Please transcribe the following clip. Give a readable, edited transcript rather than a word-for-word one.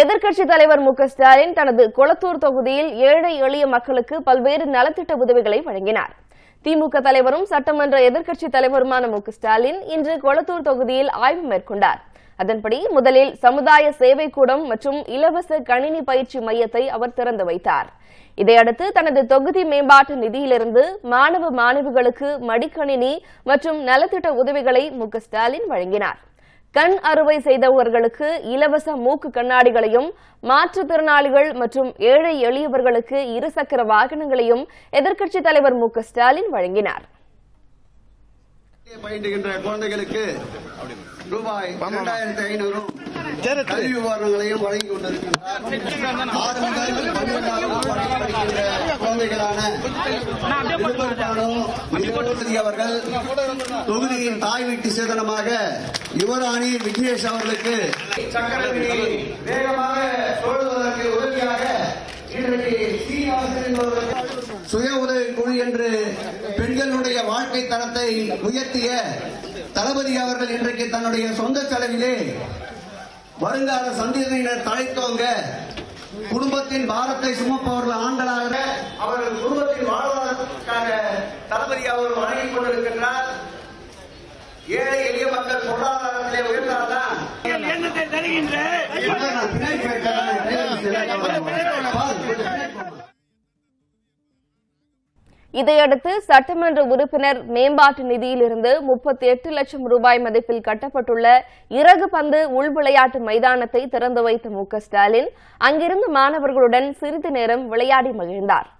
எதிர்க்கட்சித் தலைவர் மு க ஸ்டாலின் தனது கொளத்தூர் தொகுதியில் ஏழை எளிய மக்களுக்கு பல்வேறு நலத்திட்ட உதவிகளை வழங்கினார். திமுக தலைவரும் சட்டமன்ற எதிர்க்கட்சித் தலைவருமான மு க ஸ்டாலின் இன்று கொளத்தூர் தொகுதியில் ஆய்வு மேற்கொண்டார். அதன்படி முதலில் சமுதாய சேவைக்கூடம் மற்றும் இலவச கணினி பயிற்சி மையத்தை அவர் திறந்து வைத்தார். இதையடுத்து தனது தொகுதி மேம்பாட்டு நிதியிலிருந்து மாணவ மாணவிகளுக்கு மடிக்கணினி மற்றும் நலத்திட்ட உதவிகளை மு க ஸ்டாலின் வழங்கினார். கண் அறுவை செய்தவர்களுக்கு இலவச மூக்கு கண்ணாடிகளையும், மாற்றுத்திறனாளிகள் மற்றும் ஏழை எளியவர்களுக்கு இருசக்கர வாகனங்களையும் எதிர்க்கட்சித் தலைவர் மு க ஸ்டாலின் வழங்கினார். பயின்றுகின்ற குழந்தைகளுக்கு ரூபாய் 2500 கல்வி உபகரணங்களையும் வழங்கி கொண்டிருக்கின்றார். 6 முதல் 12ஆம் படிக்கின்ற குழந்தைகளான அவர்கள் தொகுதியின் தாய் வீட்டு சேதனமாக யுவராணி விக்னேஷ் அவர்களுக்கு சக்கரவீதி வேகமாக தோழுவதற்கு உதவியாக இன்றைக்கு சுய உதவி குழு என்று பெண்களுடைய வாழ்க்கை தரத்தை உயர்த்திய தளபதி அவர்கள் இன்றைக்கு தன்னுடைய சொந்த செலவிலே வருங்கால சந்ததியினர் தழைத்தோங்க குடும்பத்தின் பாரத்தை சுமப்பவர்கள் ஆண்களாக அவர்கள் குடும்பத்தின் வாழ்வாதாரத்திற்காக தளபதி அவர்கள் வழங்கிக் கொண்டிருக்கின்றார். ஏழை எளிய மக்கள் பொருளாதாரத்திலே உயர்ந்தால்தான் இதையடுத்து சட்டமன்ற உறுப்பினர் மேம்பாட்டு நிதியிலிருந்து 38 லட்சம் ரூபாய் மதிப்பில் கட்டப்பட்டுள்ள இறகு பந்து உள்விளையாட்டு மைதானத்தை திறந்து வைத்த மு க ஸ்டாலின் அங்கிருந்து மாணவர்களுடன் சிறிது நேரம் விளையாடி மகிழ்ந்தார்.